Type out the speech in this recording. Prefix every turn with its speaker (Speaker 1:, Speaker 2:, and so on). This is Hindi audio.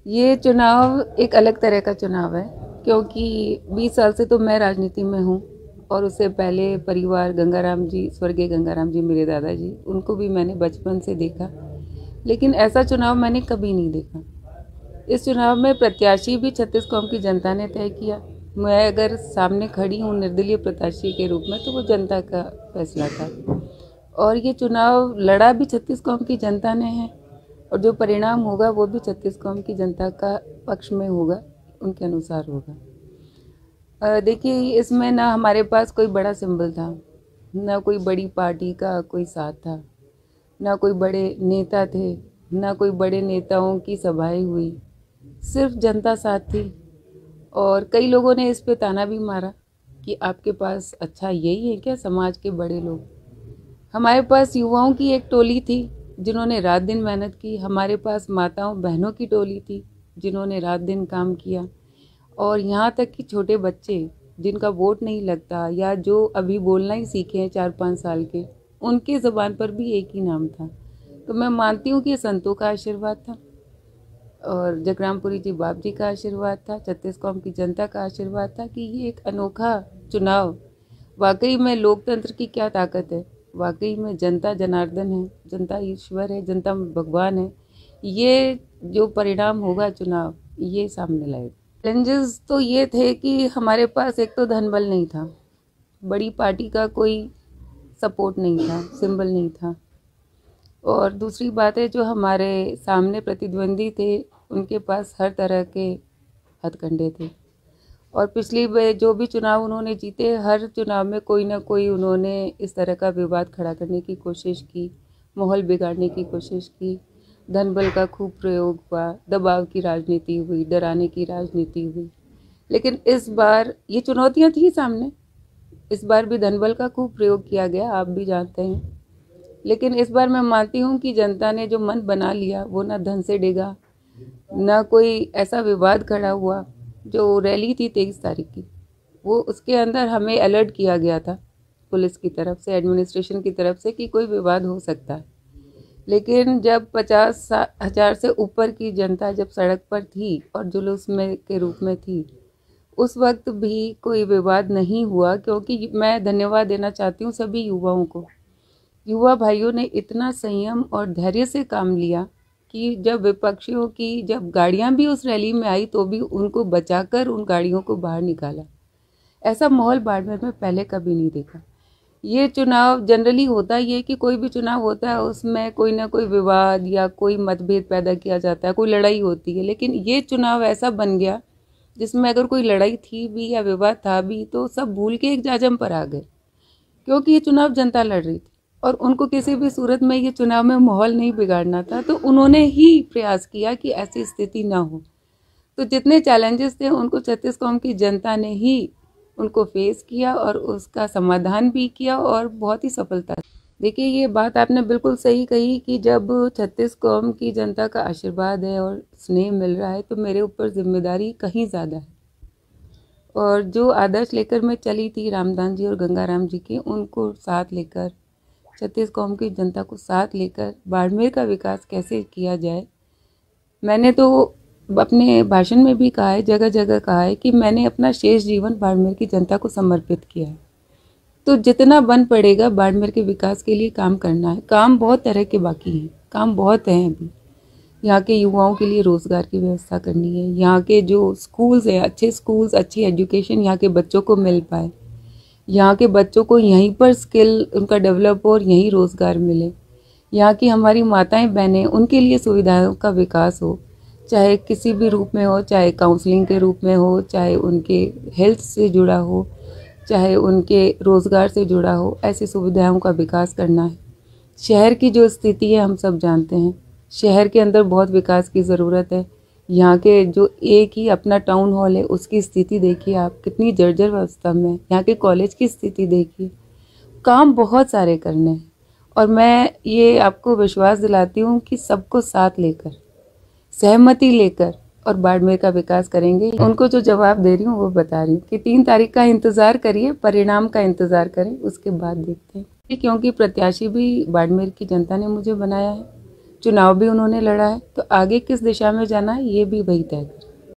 Speaker 1: ये चुनाव एक अलग तरह का चुनाव है, क्योंकि 20 साल से तो मैं राजनीति में हूँ और उससे पहले परिवार गंगाराम जी, स्वर्गीय गंगाराम जी मेरे दादाजी, उनको भी मैंने बचपन से देखा। लेकिन ऐसा चुनाव मैंने कभी नहीं देखा। इस चुनाव में प्रत्याशी भी 36 कौम की जनता ने तय किया। मैं अगर सामने खड़ी हूँ निर्दलीय प्रत्याशी के रूप में, तो वो जनता का फैसला था। और ये चुनाव लड़ा भी 36 कौम की जनता ने है, और जो परिणाम होगा वो भी 36 कौम की जनता का पक्ष में होगा, उनके अनुसार होगा। देखिए, इसमें ना हमारे पास कोई बड़ा सिंबल था, ना कोई बड़ी पार्टी का कोई साथ था, ना कोई बड़े नेता थे, ना कोई बड़े नेताओं की सभाएं हुई। सिर्फ जनता साथ थी। और कई लोगों ने इस पे ताना भी मारा कि आपके पास अच्छा यही है क्या, समाज के बड़े लोग। हमारे पास युवाओं की एक टोली थी जिन्होंने रात दिन मेहनत की। हमारे पास माताओं बहनों की टोली थी जिन्होंने रात दिन काम किया। और यहाँ तक कि छोटे बच्चे जिनका वोट नहीं लगता या जो अभी बोलना ही सीखे हैं 4-5 साल के, उनके ज़बान पर भी एक ही नाम था। तो मैं मानती हूँ कि ये संतों का आशीर्वाद था और जगरामपुरी जी बाप जी का आशीर्वाद था, 36 कौम की जनता का आशीर्वाद था कि ये एक अनोखा चुनाव, वाकई में लोकतंत्र की क्या ताकत है, वाकई में जनता जनार्दन है, जनता ईश्वर है, जनता भगवान है। ये जो परिणाम होगा चुनाव, ये सामने लाएगा। चैलेंजेस तो ये थे कि हमारे पास एक तो धनबल नहीं था, बड़ी पार्टी का कोई सपोर्ट नहीं था, सिंबल नहीं था। और दूसरी बात है, जो हमारे सामने प्रतिद्वंदी थे उनके पास हर तरह के हथकंडे थे। और पिछली जो भी चुनाव उन्होंने जीते, हर चुनाव में कोई ना कोई उन्होंने इस तरह का विवाद खड़ा करने की कोशिश की, माहौल बिगाड़ने की कोशिश की। धनबल का खूब प्रयोग हुआ, दबाव की राजनीति हुई, डराने की राजनीति हुई। लेकिन इस बार ये चुनौतियां थी सामने, इस बार भी धनबल का खूब प्रयोग किया गया, आप भी जानते हैं। लेकिन इस बार मैं मानती हूँ कि जनता ने जो मन बना लिया वो ना धन से डिगा, ना कोई ऐसा विवाद खड़ा हुआ। जो रैली थी 23 तारीख की, वो उसके अंदर हमें अलर्ट किया गया था पुलिस की तरफ से, एडमिनिस्ट्रेशन की तरफ से, कि कोई विवाद हो सकता है। लेकिन जब 50,000 से ऊपर की जनता जब सड़क पर थी और जुलूस में के रूप में थी, उस वक्त भी कोई विवाद नहीं हुआ। क्योंकि मैं धन्यवाद देना चाहती हूँ सभी युवाओं को। युवा भाइयों ने इतना संयम और धैर्य से काम लिया कि जब विपक्षियों की जब गाड़ियां भी उस रैली में आई तो भी उनको बचाकर उन गाड़ियों को बाहर निकाला। ऐसा माहौल बाड़मेर में पहले कभी नहीं देखा। ये चुनाव जनरली होता ही है कि कोई भी चुनाव होता है उसमें कोई ना कोई विवाद या कोई मतभेद पैदा किया जाता है, कोई लड़ाई होती है। लेकिन ये चुनाव ऐसा बन गया जिसमें अगर कोई लड़ाई थी भी या विवाद था भी तो सब भूल के एक जाजम पर आ गए, क्योंकि ये चुनाव जनता लड़ रही थी और उनको किसी भी सूरत में ये चुनाव में माहौल नहीं बिगाड़ना था। तो उन्होंने ही प्रयास किया कि ऐसी स्थिति ना हो। तो जितने चैलेंजेस थे उनको 36 कौम की जनता ने ही उनको फेस किया और उसका समाधान भी किया और बहुत ही सफलता। देखिए, ये बात आपने बिल्कुल सही कही कि जब 36 कौम की जनता का आशीर्वाद है और स्नेह मिल रहा है तो मेरे ऊपर जिम्मेदारी कहीं ज़्यादा है। और जो आदर्श लेकर मैं चली थी रामदास जी और गंगाराम जी के, उनको साथ लेकर, 36 कौम की जनता को साथ लेकर बाड़मेर का विकास कैसे किया जाए, मैंने तो अपने भाषण में भी कहा है, जगह जगह कहा है कि मैंने अपना शेष जीवन बाड़मेर की जनता को समर्पित किया है। तो जितना बन पड़ेगा बाड़मेर के विकास के लिए काम करना है। काम बहुत तरह के बाकी हैं, काम बहुत हैं अभी। यहाँ के युवाओं के लिए रोज़गार की व्यवस्था करनी है, यहाँ के जो स्कूल्स हैं, अच्छे स्कूल्स, अच्छी एजुकेशन यहाँ के बच्चों को मिल पाए, यहाँ के बच्चों को यहीं पर स्किल उनका डेवलप हो और यहीं रोज़गार मिले। यहाँ की हमारी माताएं बहनें, उनके लिए सुविधाओं का विकास हो, चाहे किसी भी रूप में हो, चाहे काउंसलिंग के रूप में हो, चाहे उनके हेल्थ से जुड़ा हो, चाहे उनके रोज़गार से जुड़ा हो, ऐसी सुविधाओं का विकास करना है। शहर की जो स्थिति है हम सब जानते हैं, शहर के अंदर बहुत विकास की ज़रूरत है। यहाँ के जो एक ही अपना टाउन हॉल है उसकी स्थिति देखिए आप, कितनी जर्जर अवस्था में है। यहाँ के कॉलेज की स्थिति देखिए। काम बहुत सारे करने हैं और मैं ये आपको विश्वास दिलाती हूँ कि सबको साथ लेकर, सहमति लेकर और बाड़मेर का विकास करेंगे। उनको जो जवाब दे रही हूँ वो बता रही हूँ कि 3 तारीख का इंतज़ार करिए, परिणाम का इंतज़ार करें, उसके बाद देखते हैं। क्योंकि प्रत्याशी भी बाड़मेर की जनता ने मुझे बनाया है, चुनाव भी उन्होंने लड़ा है, तो आगे किस दिशा में जाना है ये भी वही तय करें।